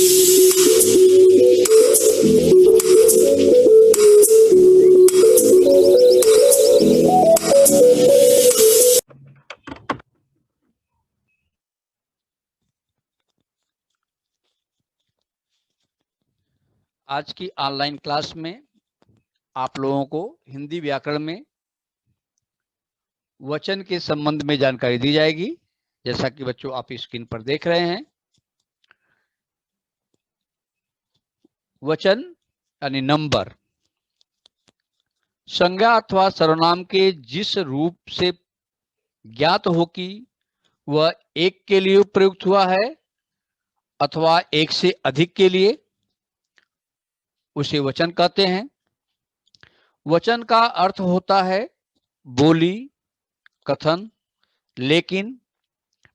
आज की online class में आप लोगों को हिंदी व्याकरण में वचन के संबंध में जानकारी दी जाएगी। जैसा कि बच्चों आप स्क्रीन पर देख रहे हैं, वचन यानी नंबर संज्ञा अथवा सर्वनाम के जिस रूप से ज्ञात हो कि वह एक के लिए प्रयुक्त हुआ है अथवा एक से अधिक के लिए, उसे वचन कहते हैं। वचन का अर्थ होता है बोली, कथन, लेकिन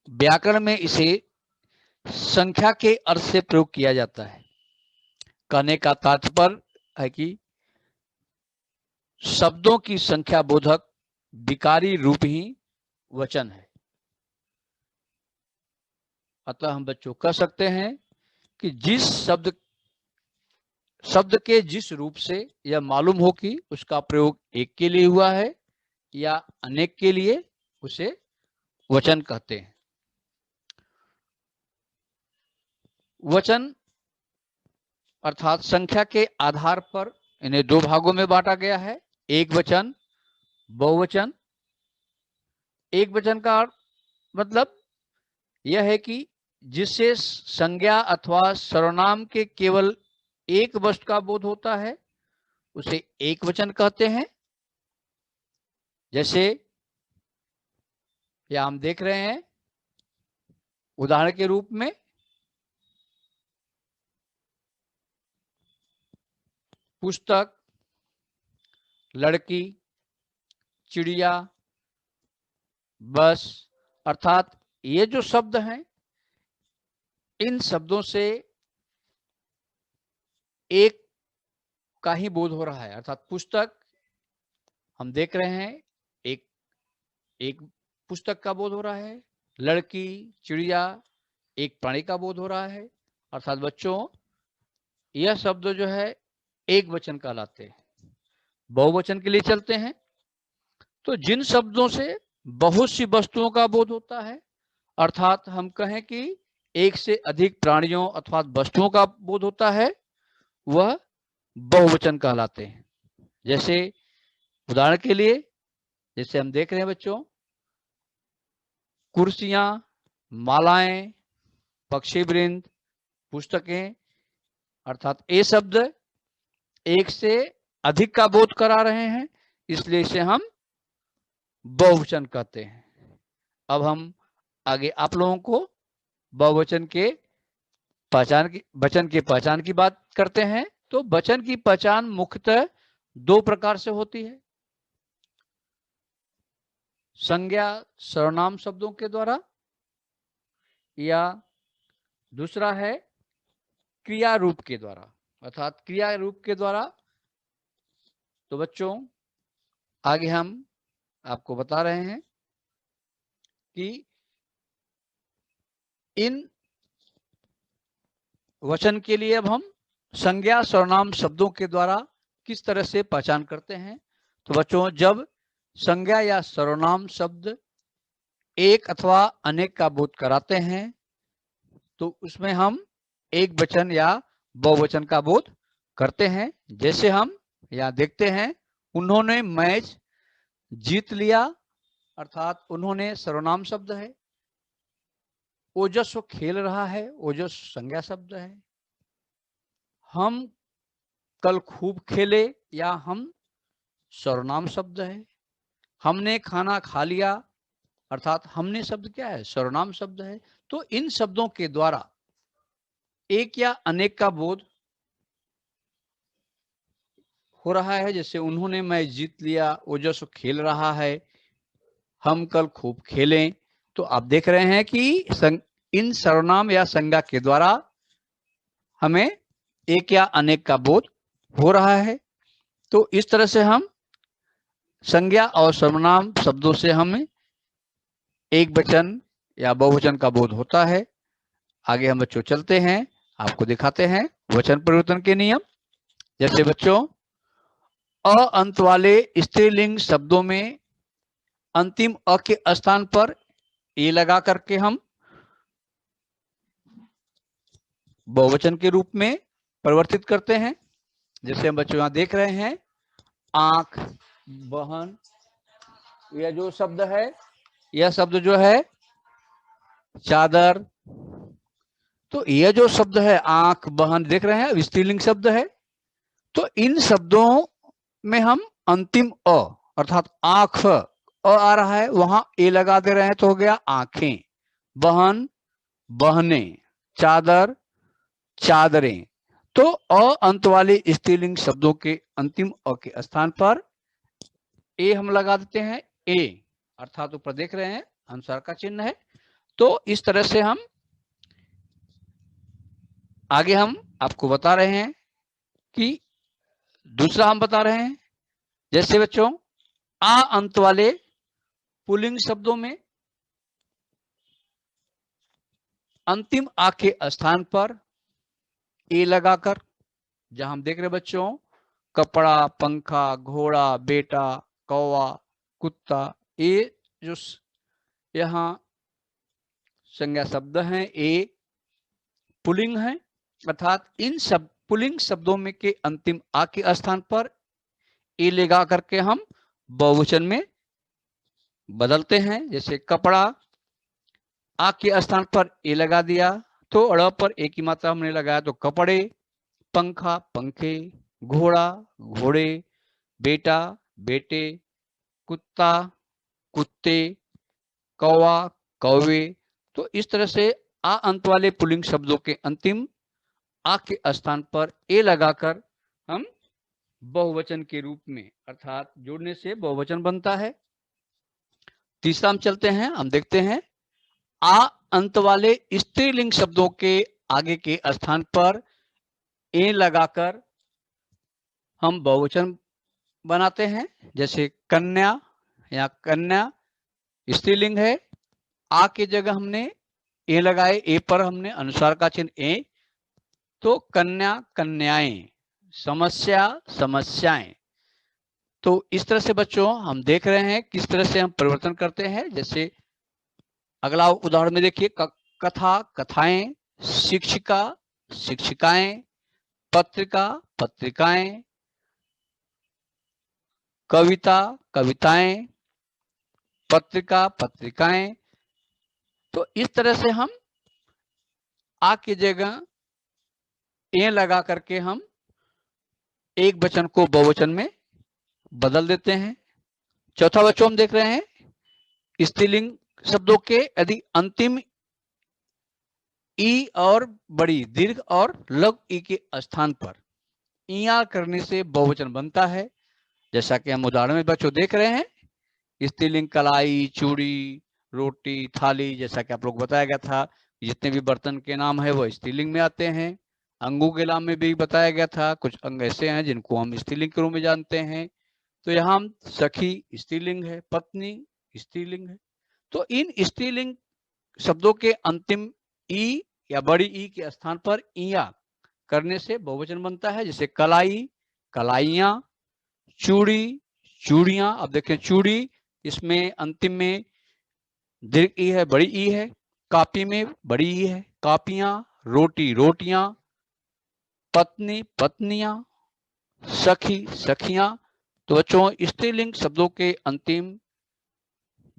व्याकरण में इसे संख्या के अर्थ से प्रयोग किया जाता है। कहने का तात्पर्य है कि शब्दों की संख्या बोधक विकारी रूप ही वचन है। अतः हम बच्चों कह सकते हैं कि जिस शब्द के जिस रूप से यह मालूम हो कि उसका प्रयोग एक के लिए हुआ है या अनेक के लिए, उसे वचन कहते हैं। वचन अर्थात संख्या के आधार पर इन्हें दो भागों में बांटा गया है, एक वचन, बहुवचन। एक वचन का मतलब यह है कि जिससे संज्ञा अथवा सर्वनाम के केवल एक वस्तु का बोध होता है, उसे एक वचन कहते हैं। जैसे या हम देख रहे हैं उदाहरण के रूप में पुस्तक, लड़की, चिड़िया, बस। अर्थात ये जो शब्द हैं, इन शब्दों से एक का ही बोध हो रहा है। अर्थात पुस्तक हम देख रहे हैं, एक पुस्तक का बोध हो रहा है। लड़की, चिड़िया, एक प्राणी का बोध हो रहा है। अर्थात बच्चों यह शब्द जो है एक वचन कहलाते हैं। बहुवचन के लिए चलते हैं तो जिन शब्दों से बहुत सी वस्तुओं का बोध होता है, अर्थात हम कहें कि एक से अधिक प्राणियों अथवा वस्तुओं का बोध होता है, वह बहुवचन कहलाते हैं। जैसे उदाहरण के लिए जैसे हम देख रहे हैं बच्चों, कुर्सियां, मालाएं, पक्षी वृंद, पुस्तकें। अर्थात ये शब्द एक से अधिक का बोध करा रहे हैं, इसलिए इसे हम बहुवचन कहते हैं। अब हम आगे आप लोगों को बहुवचन के वचन की पहचान की बात करते हैं। तो वचन की पहचान मुख्यतः दो प्रकार से होती है, संज्ञा सर्वनाम शब्दों के द्वारा, या दूसरा है क्रिया रूप के द्वारा। अर्थात क्रिया रूप के द्वारा तो बच्चों आगे हम आपको बता रहे हैं कि इन वचन के लिए अब हम संज्ञा सर्वनाम शब्दों के द्वारा किस तरह से पहचान करते हैं। तो बच्चों जब संज्ञा या सर्वनाम शब्द एक अथवा अनेक का बोध कराते हैं तो उसमें हम एक वचन या बहुवचन का बोध करते हैं। जैसे हम यहाँ देखते हैं, उन्होंने मैच जीत लिया, अर्थात उन्होंने सर्वनाम शब्द है। ओजस्व खेल रहा है, ओजस्व संज्ञा शब्द है। हम कल खूब खेले, या हम सर्वनाम शब्द है। हमने खाना खा लिया, अर्थात हमने शब्द क्या है, सर्वनाम शब्द है। तो इन शब्दों के द्वारा एक या अनेक का बोध हो रहा है। जैसे उन्होंने मैच जीत लिया, ओजस्व खेल रहा है, हम कल खूब खेलें। तो आप देख रहे हैं कि इन सर्वनाम या संज्ञा के द्वारा हमें एक या अनेक का बोध हो रहा है। तो इस तरह से हम संज्ञा और सर्वनाम शब्दों से हमें एक वचन या बहुवचन का बोध होता है। आगे हम बच्चों चलते हैं, आपको दिखाते हैं वचन परिवर्तन के नियम। जैसे बच्चों, अ अंत वाले स्त्रीलिंग शब्दों में अंतिम अ के स्थान पर ए लगा करके हम बहुवचन के रूप में परिवर्तित करते हैं। जैसे हम बच्चों यहां देख रहे हैं, आंख, बहन, यह जो शब्द है, यह शब्द जो है चादर, तो यह जो शब्द है आंख, बहन, देख रहे हैं स्त्रीलिंग शब्द है। तो इन शब्दों में हम अंतिम अ अर्थात आंख आ रहा है, वहां ए लगा दे रहे हैं तो हो गया आंखें, बहन, बहने, चादर, चादरें। तो अ अंत वाले स्त्रीलिंग शब्दों के अंतिम अ के स्थान पर ए हम लगा देते हैं, ए अर्थात ऊपर देख रहे हैं अनुसार का चिन्ह है। तो इस तरह से हम आगे हम आपको बता रहे हैं कि दूसरा हम बता रहे हैं। जैसे बच्चों, आ अंत वाले पुल्लिंग शब्दों में अंतिम आ के स्थान पर ए लगाकर, जहां हम देख रहे बच्चों कपड़ा, पंखा, घोड़ा, बेटा, कौवा, कुत्ता, ये जो यहाँ संज्ञा शब्द हैं, ए पुल्लिंग है, अर्थात इन सब पुल्लिंग शब्दों में के अंतिम आ के स्थान पर ए लगा करके हम बहुवचन में बदलते हैं। जैसे कपड़ा, आ के स्थान पर ए लगा दिया तो अड़ पर ए की मात्रा हमने लगाया तो कपड़े, पंखा, पंखे, घोड़ा, घोड़े, बेटा, बेटे, कुत्ता, कुत्ते, कौवा, कौवे। तो इस तरह से आ अंत वाले पुल्लिंग शब्दों के अंतिम आ के स्थान पर ए लगाकर हम बहुवचन के रूप में अर्थात जोड़ने से बहुवचन बनता है। तीसरा हम चलते हैं, हम देखते हैं आ अंत वाले स्त्रीलिंग शब्दों के आगे के स्थान पर ए लगाकर हम बहुवचन बनाते हैं। जैसे कन्या या कन्या स्त्रीलिंग है, आ की जगह हमने ए लगाए, ए पर हमने अनुसार का चिन्ह ए, तो कन्या, कन्याएं, समस्या, समस्याएं। तो इस तरह से बच्चों हम देख रहे हैं किस तरह से हम परिवर्तन करते हैं। जैसे अगला उदाहरण में देखिए, कथा, कथाएं, शिक्षिका, शिक्षिकाएं, पत्रिका, पत्रिकाएं, कविता, कविताएं, पत्रिका, पत्रिकाएं। तो इस तरह से हम आ की जगह ए लगा करके हम एक वचन को बहुवचन में बदल देते हैं। चौथा बच्चों हम देख रहे हैं स्त्रीलिंग शब्दों के यदि अंतिम ई और बड़ी दीर्घ और लघु ई के स्थान पर इया करने से बहुवचन बनता है। जैसा कि हम उदाहरण में बच्चों देख रहे हैं, स्त्रीलिंग कलाई, चूड़ी, रोटी, थाली, जैसा कि आप लोग बताया गया था, जितने भी बर्तन के नाम है वो स्त्रीलिंग में आते हैं। अंगों के नाम में भी बताया गया था, कुछ अंग ऐसे हैं जिनको हम स्त्रीलिंग के रूप में जानते हैं। तो यहाँ सखी स्त्रीलिंग है, पत्नी स्त्रीलिंग है। तो इन स्त्रीलिंग शब्दों के अंतिम ई या बड़ी ई के स्थान पर इया करने से बहुवचन बनता है। जैसे कलाई, कलाइयां, चूड़ी, चूड़ियां। अब देखें चूड़ी, इसमें अंतिम में दीर्घ ई है, बड़ी ई है। कापी में बड़ी ई है, कापियां। रोटी, रोटियां। पत्नी, पत्नियां। सखी, सखियां। तो बच्चों स्त्रीलिंग शब्दों के अंतिम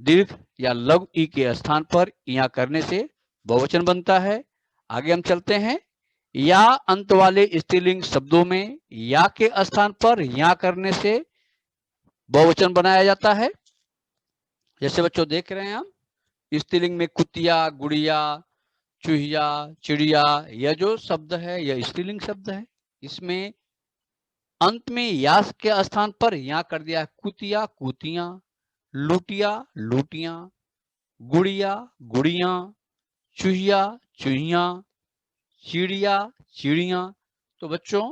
दीर्घ या लघु ई के स्थान पर इया करने से बहुवचन बनता है। आगे हम चलते हैं, या अंत वाले स्त्रीलिंग शब्दों में या के स्थान पर या करने से बहुवचन बनाया जाता है। जैसे बच्चों देख रहे हैं हम स्त्रीलिंग में कुतिया, गुड़िया, चूहिया, चिड़िया, यह जो शब्द है यह स्त्रीलिंग शब्द है। इसमें अंत में या के स्थान पर या कर दिया है, कुतिया, कुतियां, लुटिया, लुटियां, गुड़िया, गुड़िया, चूहिया, चूहिया, चिड़िया, चिड़िया। तो बच्चों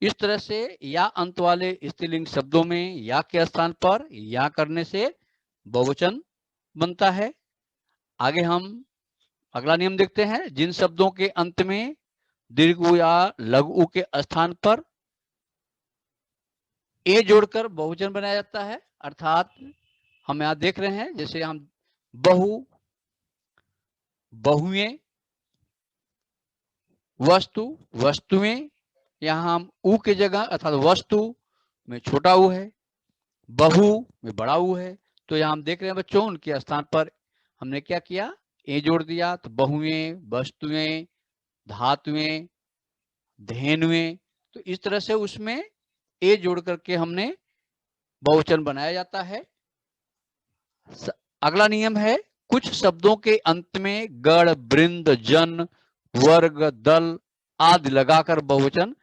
इस तरह से या अंत वाले स्त्रीलिंग शब्दों में या के स्थान पर या करने से बहुवचन बनता है। आगे हम अगला नियम देखते हैं, जिन शब्दों के अंत में दीर्घ उ या लघु उ के स्थान पर ए जोड़कर बहुवचन बनाया जाता है। अर्थात हम यहां देख रहे हैं, जैसे हम बहु, बहुएं, वस्तु, वस्तुएं, यहां हम उ के जगह अर्थात वस्तु में छोटा उ है, बहु में बड़ा उ है। तो यहां हम देख रहे हैं बच्चों, उनके स्थान पर हमने क्या किया, ए जोड़ दिया। तो बहुएं, वस्तुएं, धातुएं, धेनुएं, तो इस तरह से उसमें ए जोड़ करके हमने बहुवचन बनाया जाता है। अगला नियम है, कुछ शब्दों के अंत में गण, वृंद, जन, वर्ग, दल आदि लगाकर बहुवचन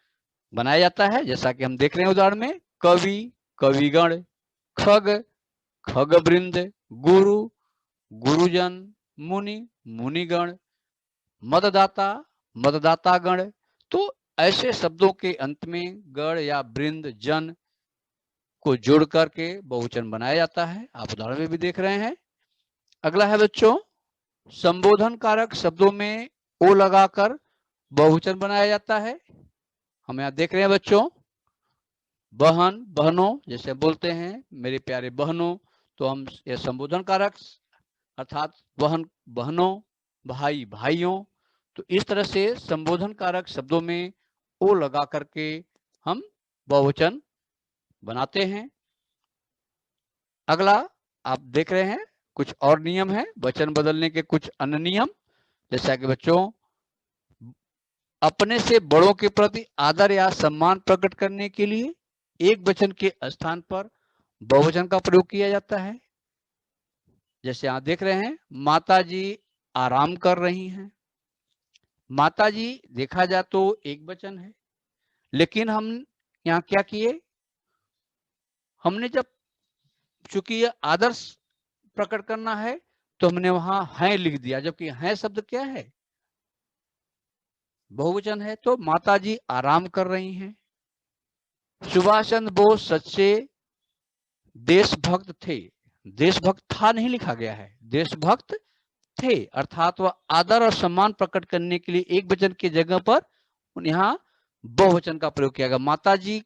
बनाया जाता है। जैसा कि हम देख रहे हैं उदाहरण में, कवि, कविगण, खग, खगवृंद, गुरु, गुरुजन, मुनि, मुनिगण, मतदाता, मतदातागण। तो ऐसे शब्दों के अंत में गण या वृंद, जन को जोड़ करके बहुवचन बनाया जाता है। आप उदाहरण में भी देख रहे हैं। अगला है बच्चों, संबोधन कारक शब्दों में ओ लगाकर बहुवचन बनाया जाता है। हम यहाँ देख रहे हैं बच्चों, बहन, बहनों, जैसे बोलते हैं मेरे प्यारे बहनों, तो हम ये संबोधन कारक अर्थात बहन, बहनों, भाई, भाइयों। तो इस तरह से संबोधन कारक शब्दों में ओ लगा करके हम बहुवचन बनाते हैं। अगला आप देख रहे हैं, कुछ और नियम है वचन बदलने के, कुछ अन्य नियम, जैसा कि बच्चों, अपने से बड़ों के प्रति आदर या सम्मान प्रकट करने के लिए एक वचन के स्थान पर बहुवचन का प्रयोग किया जाता है। जैसे आप देख रहे हैं, माता जी आराम कर रही हैं। माता जी देखा जाए तो एक वचन है, लेकिन हम यहाँ क्या किए, हमने जब चूंकि ये आदर्श प्रकट करना है तो हमने वहां है लिख दिया, जबकि है शब्द क्या है, बहुवचन है। तो माता जी आराम कर रही हैं। सुभाष चंद्र बोस सच्चे देशभक्त थे। देशभक्त था नहीं लिखा गया है, देशभक्त थे, अर्थात वह आदर और सम्मान प्रकट करने के लिए एक वचन की जगह पर यहाँ बहुवचन का प्रयोग किया गया। माता जी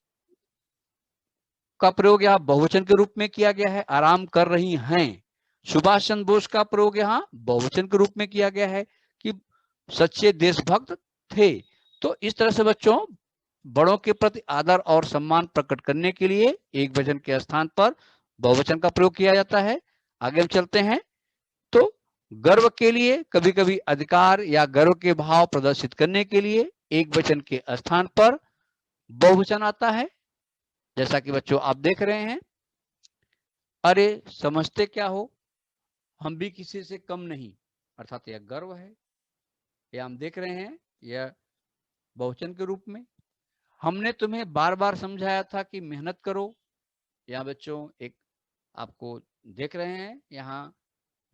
का प्रयोग यहाँ बहुवचन के रूप में किया गया है, आराम कर रही हैं। सुभाष चंद्र बोस का प्रयोग यहाँ बहुवचन के रूप में किया गया है कि सच्चे देशभक्त थे। तो इस तरह से बच्चों, बड़ों के प्रति आदर और सम्मान प्रकट करने के लिए एक वचन के स्थान पर बहुवचन का प्रयोग किया जाता है। आगे हम चलते हैं, तो गर्व के लिए, कभी कभी अधिकार या गर्व के भाव प्रदर्शित करने के लिए एक वचन के स्थान पर बहुवचन आता है। जैसा कि बच्चों आप देख रहे हैं, अरे समझते क्या हो, हम भी किसी से कम नहीं, अर्थात यह गर्व है। यह हम देख रहे हैं, यह बहुवचन के रूप में। हमने तुम्हें बार बार समझाया था कि मेहनत करो। यहाँ बच्चों एक आपको देख रहे हैं, यहाँ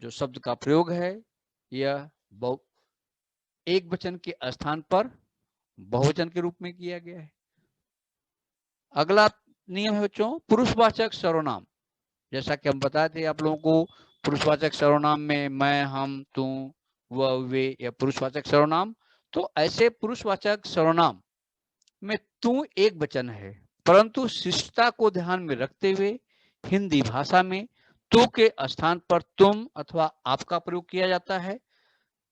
जो शब्द का प्रयोग है यह एक वचन के स्थान पर बहुवचन के रूप में किया गया है। अगला नियम है बच्चों, पुरुषवाचक सर्वनाम। जैसा कि हम बताए थे आप लोगों को, पुरुषवाचक सर्वनाम में मैं, हम, तुम, वह, वे, या पुरुषवाचक सर्वनाम। तो ऐसे पुरुषवाचक सर्वनाम में तू एक वचन है, परंतु शिष्टता को ध्यान में रखते हुए हिंदी भाषा में तू के स्थान पर तुम अथवा आपका प्रयोग किया जाता है।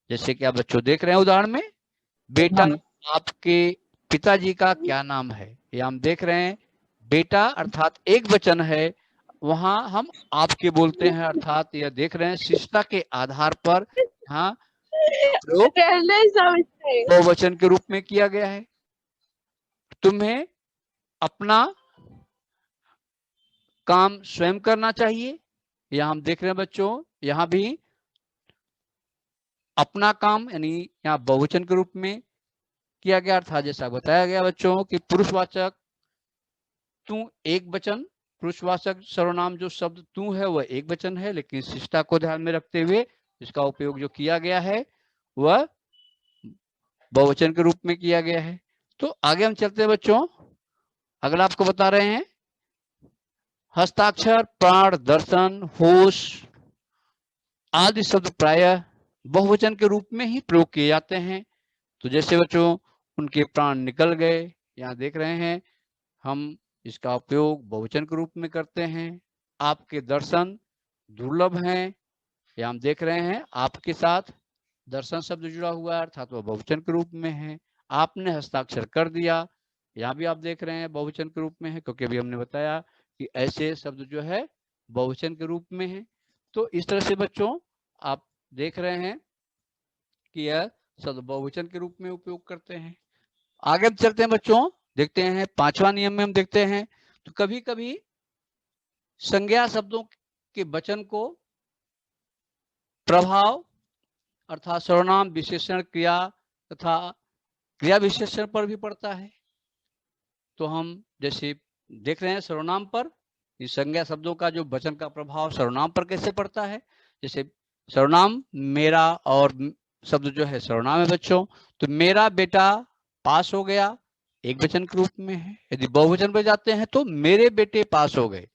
जैसे कि आप बच्चों देख रहे हैं उदाहरण में, बेटा आपके पिताजी का क्या नाम है। या हम देख रहे हैं, बेटा अर्थात एक वचन है, वहां हम आपके बोलते हैं, अर्थात यह देख रहे हैं शिष्टता के आधार पर हाँ प्रयोग बहुवचन के रूप में किया गया है। तुम्हें अपना काम स्वयं करना चाहिए। यहां हम देख रहे हैं बच्चों, यहां भी अपना काम यानी यहाँ बहुवचन के रूप में किया गया था। जैसा बताया गया बच्चों कि पुरुषवाचक तू एक वचन, पुरुषवाचक सर्वनाम जो शब्द तू है वह एक वचन है, लेकिन शिष्टता को ध्यान में रखते हुए इसका उपयोग जो किया गया है वह बहुवचन के रूप में किया गया है। तो आगे हम चलते हैं बच्चों, अगला आपको बता रहे हैं, हस्ताक्षर, प्राण, दर्शन, होश आदि शब्द प्रायः बहुवचन के रूप में ही प्रयोग किए जाते हैं। तो जैसे बच्चों उनके प्राण निकल गए। यहाँ देख रहे हैं हम इसका उपयोग बहुवचन के रूप में करते हैं। आपके दर्शन दुर्लभ हैं, या हम देख रहे हैं आपके साथ दर्शन शब्द जुड़ा हुआ है अर्थात वह बहुवचन के रूप में है। आपने हस्ताक्षर कर दिया, यहाँ भी आप देख रहे हैं बहुवचन के रूप में है, क्योंकि अभी हमने बताया कि ऐसे शब्द जो है बहुवचन के रूप में है। तो इस तरह से बच्चों आप देख रहे हैं कि यह शब्द बहुवचन के रूप में उपयोग करते हैं। आगे चलते हैं बच्चों, देखते हैं 5वां नियम में हम देखते हैं तो कभी कभी संज्ञा शब्दों के वचन को प्रभाव अर्थात सर्वनाम विशेषण क्रिया तथा क्रिया विशेषण पर भी पड़ता है। तो हम जैसे देख रहे हैं सर्वनाम पर, इस संज्ञा शब्दों का जो वचन का प्रभाव सर्वनाम पर कैसे पड़ता है। जैसे सर्वनाम मेरा और शब्द जो है सर्वनाम है बच्चों, तो मेरा बेटा पास हो गया एक वचन के रूप में है। यदि बहुवचन पर जाते हैं तो मेरे बेटे पास हो गए,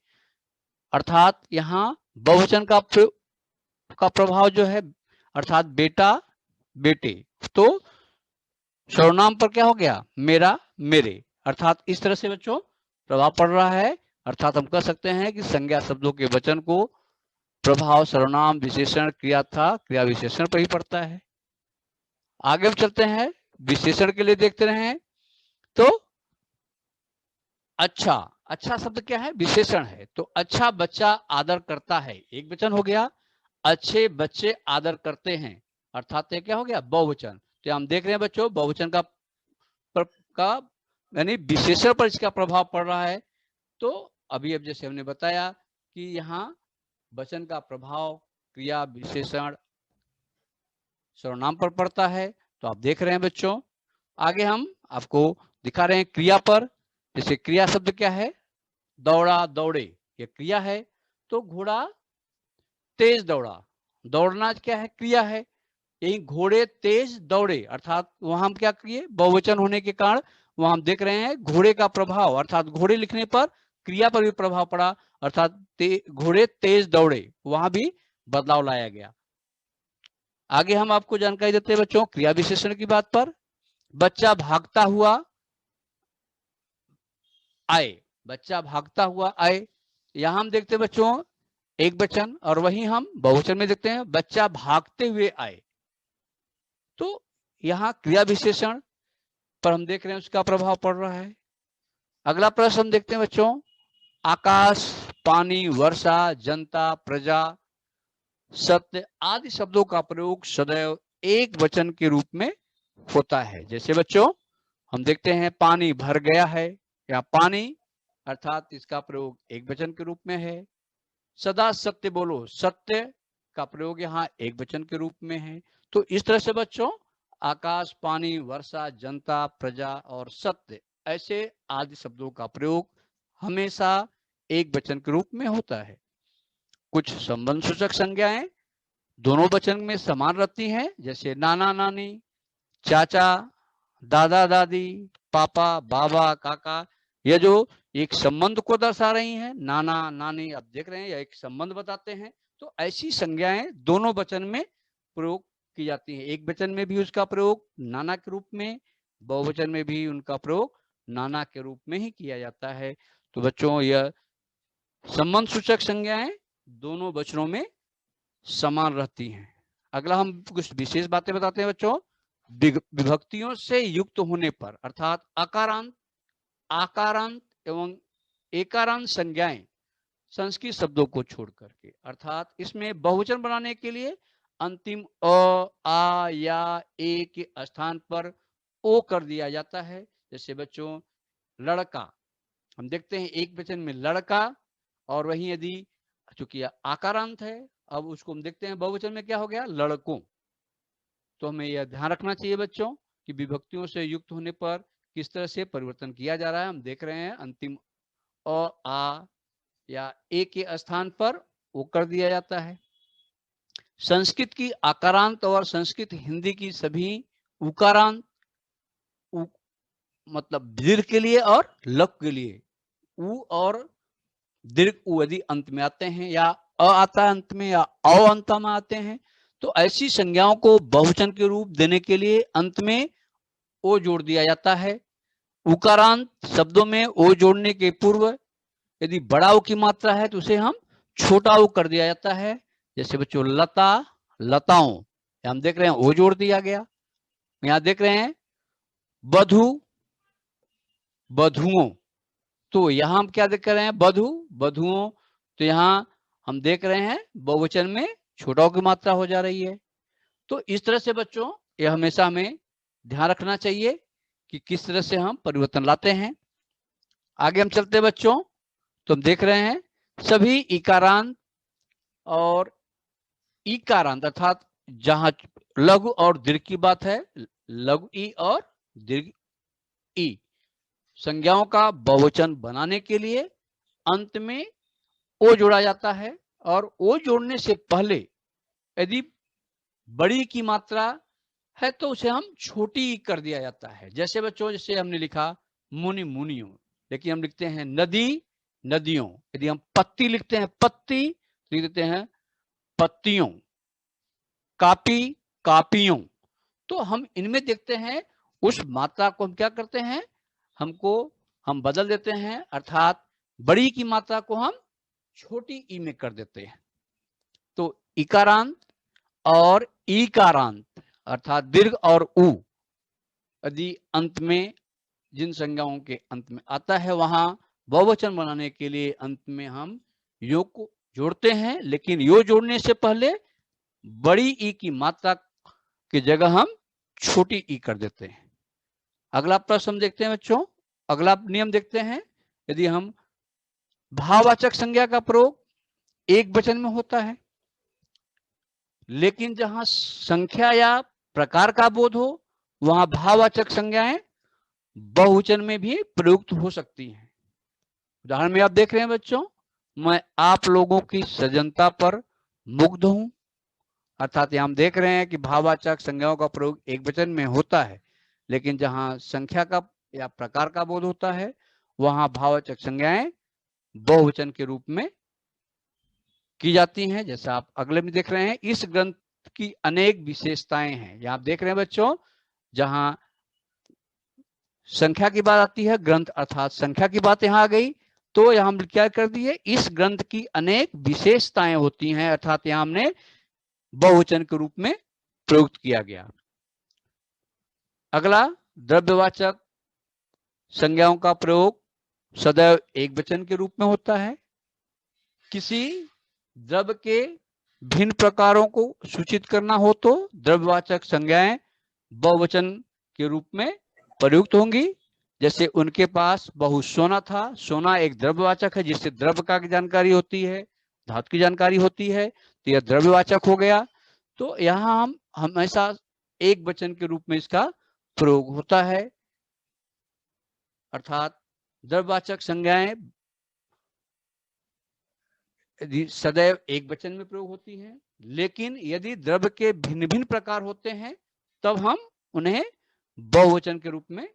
अर्थात यहाँ बहुवचन का प्रभाव जो है अर्थात बेटा बेटे, तो सर्वनाम पर क्या हो गया मेरा मेरे, अर्थात इस तरह से बच्चों प्रभाव पड़ रहा है। अर्थात हम कह सकते हैं कि संज्ञा शब्दों के वचन को प्रभाव सर्वनाम विशेषण क्रिया था क्रिया विशेषण पर ही पड़ता है। आगे हम चलते हैं, विशेषण के लिए देखते रहे। तो अच्छा, अच्छा शब्द क्या है विशेषण है। तो अच्छा बच्चा आदर करता है एक वचन हो गया, अच्छे बच्चे आदर करते हैं अर्थात ये क्या हो गया बहुवचन। तो हम देख रहे हैं बच्चों बहुवचन का यानी विशेषण पर इसका प्रभाव पड़ रहा है। तो अभी अब जैसे हमने बताया कि यहाँ वचन का प्रभाव क्रिया विशेषण सर्वनाम पर पड़ता है। तो आप देख रहे हैं बच्चों, आगे हम आपको दिखा रहे हैं क्रिया पर। जैसे क्रिया शब्द क्या है, दौड़ा दौड़े, ये क्रिया है। तो घोड़ा तेज दौड़ा, दौड़ना क्या है क्रिया है। यही घोड़े तेज दौड़े अर्थात वहां हम क्या किए बहुवचन होने के कारण वहां हम देख रहे हैं घोड़े का प्रभाव अर्थात घोड़े लिखने पर क्रिया पर भी प्रभाव पड़ा अर्थात घोड़े तेज दौड़े, वहां भी बदलाव लाया गया। आगे हम आपको जानकारी देते हैं बच्चों क्रिया विशेषण की बात पर। बच्चा भागता हुआ आए, बच्चा भागता हुआ आए, यहां हम देखते हैं बच्चों एक वचन, और वहीं हम बहुवचन में देखते हैं बच्चा भागते हुए आए। तो यहाँ क्रिया विशेषण पर हम देख रहे हैं उसका प्रभाव पड़ रहा है। अगला प्रश्न हम देखते हैं बच्चों, आकाश पानी वर्षा जनता प्रजा सत्य आदि शब्दों का प्रयोग सदैव एक वचन के रूप में होता है। जैसे बच्चों हम देखते हैं पानी भर गया है, या पानी अर्थात इसका प्रयोग एक वचन के रूप में है। सदा सत्य बोलो, सत्य का प्रयोग यहाँ एक वचन के रूप में है। तो इस तरह से बच्चों आकाश पानी वर्षा जनता प्रजा और सत्य ऐसे आदि शब्दों का प्रयोग हमेशा एक वचन के रूप में होता है। कुछ संबंध सूचक संज्ञाएं दोनों वचन में समान रहती हैं, जैसे नाना नानी चाचा दादा दादी पापा बाबा काका, यह जो एक संबंध को दर्शा रही हैं नाना नानी, आप देख रहे हैं यह एक संबंध बताते हैं। तो ऐसी संज्ञाएं दोनों वचन में प्रयोग की जाती हैं, एक वचन में भी उसका प्रयोग नाना के रूप में, बहुवचन में भी उनका प्रयोग नाना के रूप में ही किया जाता है। तो बच्चों यह संबंध सूचक संज्ञाएं दोनों वचनों में समान रहती हैं। अगला हम कुछ विशेष बातें बताते हैं बच्चों, विभक्तियों से युक्त होने पर अर्थात अकारांत आकारांत एवं एकारांत संज्ञाएं संस्कृत शब्दों को छोड़ करके, अर्थात इसमें बहुवचन बनाने के लिए अंतिम अ आ या ए के स्थान पर ओ कर दिया जाता है। जैसे बच्चों लड़का, हम देखते हैं एक वचन में लड़का, और वहीं यदि चूंकि आकारांत है अब उसको हम देखते हैं बहुवचन में क्या हो गया लड़कों। तो हमें यह ध्यान रखना चाहिए बच्चों कि विभक्तियों से युक्त होने पर किस तरह से परिवर्तन किया जा रहा है। हम देख रहे हैं अंतिम अ आ या ए के स्थान पर वो कर दिया जाता है। संस्कृत की आकारांत और संस्कृत हिंदी की सभी उकारांत मतलब दीर्घ के लिए और लक के लिए उ और दीर्घ उ यदि अंत में आते हैं या अ आता है अंत में या अ अंत में आते हैं, तो ऐसी संज्ञाओं को बहुवचन के रूप देने के लिए अंत में ओ जोड़ दिया जाता है। उकारांत शब्दों में ओ जोड़ने के पूर्व यदि बड़ा ओ की मात्रा है तो उसे हम छोटा ओ कर दिया जाता है। जैसे बच्चों लता, लताओं, हम देख रहे हैं ओ जोड़ दिया गया। यहां देख रहे हैं बधु, बधुओं, तो यहां हम क्या देख रहे हैं बधु, बधुओं, तो यहां हम देख रहे हैं बहुवचन में छोटा ओ की मात्रा हो जा रही है। तो इस तरह से बच्चों ये हमेशा हमें ध्यान रखना चाहिए कि किस तरह से हम परिवर्तन लाते हैं। आगे हम चलते हैं बच्चों, तो हम देख रहे हैं सभी इकारांत और ईकारांत अर्थात जहां लघु और दीर्घ की बात है, लघु ई और दीर्घ ई संज्ञाओं का बहुवचन बनाने के लिए अंत में ओ जोड़ा जाता है। और ओ जोड़ने से पहले यदि बड़ी की मात्रा है तो उसे हम छोटी कर दिया जाता है। जैसे बच्चों जैसे हमने लिखा मुनि, मुनियों, लेकिन हम लिखते हैं नदी, नदियों। यदि हम पत्ती लिखते हैं पत्ती, तो लिख देते हैं पत्तियों। कापी, कापियों। तो हम इनमें देखते हैं उस मात्रा को हम क्या करते हैं, हम बदल देते हैं, अर्थात बड़ी की मात्रा को हम छोटी ई में कर देते हैं। तो इकारांत और ईकारांत अर्थात दीर्घ और उ यदि अंत में जिन संज्ञाओं के अंत में आता है वहां बहुवचन बनाने के लिए अंत में हम यो को जोड़ते हैं, लेकिन यो जोड़ने से पहले बड़ी ई की मात्रा की जगह हम छोटी ई कर देते हैं। अगला प्रश्न हम देखते हैं बच्चों, अगला नियम देखते हैं। यदि हम भाववाचक संज्ञा का प्रयोग एक वचन में होता है, लेकिन जहां संख्या या प्रकार का बोध हो वहां भाववाचक संज्ञाएं बहुवचन में भी प्रयुक्त हो सकती हैं। उदाहरण में आप देख रहे हैं बच्चों, मैं आप लोगों की सजनता पर मुग्ध हूं, अर्थात हम देख रहे हैं कि भाववाचक संज्ञाओं का प्रयोग एक वचन में होता है, लेकिन जहां संख्या का या प्रकार का बोध होता है वहां भाववाचक संज्ञाएं बहुवचन के रूप में की जाती हैं। जैसा आप अगले में देख रहे हैं, इस ग्रंथ की अनेक विशेषताएं हैं। यहां आप देख रहे हैं बच्चों, जहां संख्या की बात आती है, ग्रंथ अर्थात संख्या की बात यहां आ गई, तो यहां हम क्या कर दिए, इस ग्रंथ की अनेक विशेषताएं होती हैं, अर्थात यहां हमने बहुवचन के रूप में प्रयुक्त किया गया। अगला द्रव्यवाचक संज्ञाओं का प्रयोग सदैव एक वचन के रूप में होता है। किसी द्रव्य के भिन्न प्रकारों को सूचित करना हो तो द्रव्यवाचक संज्ञाएं बहुवचन के रूप में प्रयुक्त होंगी। जैसे उनके पास बहुत सोना था, सोना एक द्रव्यवाचक है जिससे द्रव्य का जानकारी होती है, धातु की जानकारी होती है, तो यह द्रव्यवाचक हो गया। तो यहाँ हम हमेशा एक वचन के रूप में इसका प्रयोग होता है, अर्थात द्रव्यवाचक संज्ञाएं सदैव एक वचन में प्रयोग होती हैं, लेकिन यदि द्रव्य के भिन्न भिन्न प्रकार होते हैं तब हम उन्हें बहुवचन के रूप में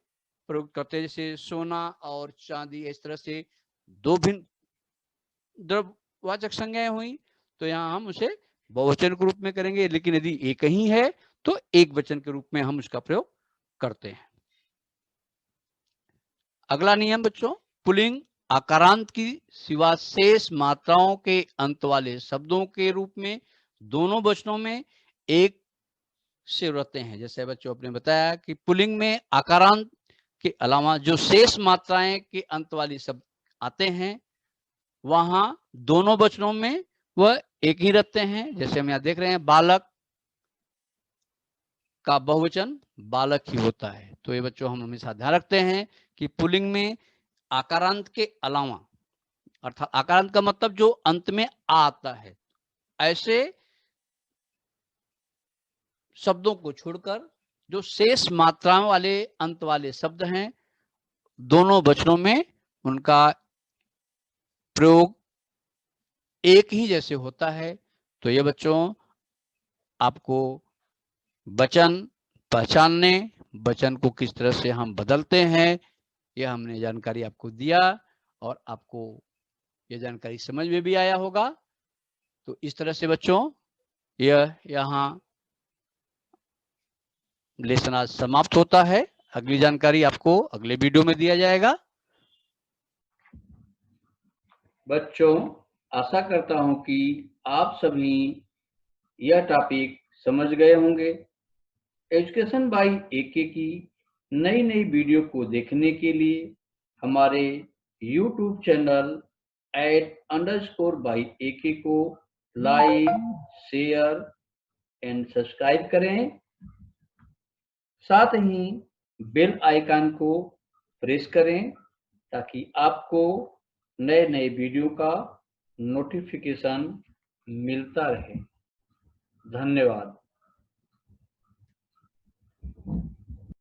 प्रयोग करते हैं। जैसे सोना और चांदी, इस तरह से दो भिन्न द्रव्यवाचक संज्ञाएं हुई तो यहाँ हम उसे बहुवचन के रूप में करेंगे, लेकिन यदि एक ही है तो एक वचन के रूप में हम उसका प्रयोग करते हैं। अगला नियम बच्चों, पुल्लिंग आकारांत की सिवा शेष मात्राओं के अंत वाले शब्दों के रूप में दोनों वचनों में एक से रहते हैं। जैसे बच्चों आपने बताया कि पुल्लिंग में आकारांत के अलावा जो शेष मात्राएं के अंत वाली शब्द आते हैं वहां दोनों वचनों में वह एक ही रहते हैं। जैसे हम यहाँ देख रहे हैं बालक का बहुवचन बालक ही होता है। तो ये बच्चों हम हमेशा ध्यान रखते हैं कि पुल्लिंग में आकारांत के अलावा, अर्थात आकारांत का मतलब जो अंत में आता है, ऐसे शब्दों को छोड़कर जो शेष मात्राओं वाले अंत वाले शब्द हैं दोनों वचनों में उनका प्रयोग एक ही जैसे होता है। तो ये बच्चों आपको वचन पहचानने, वचन को किस तरह से हम बदलते हैं, यह हमने जानकारी आपको दिया और आपको यह जानकारी समझ में भी आया होगा। तो इस तरह से बच्चों यह यहाँ लेसन आज समाप्त होता है। अगली जानकारी आपको अगले वीडियो में दिया जाएगा। बच्चों, आशा करता हूं कि आप सभी यह टॉपिक समझ गए होंगे। एजुकेशन बाय एके की नई वीडियो को देखने के लिए हमारे YouTube चैनल @_by_ak को लाइक, शेयर एंड सब्सक्राइब करें। साथ ही बेल आइकन को प्रेस करें ताकि आपको नए वीडियो का नोटिफिकेशन मिलता रहे। धन्यवाद।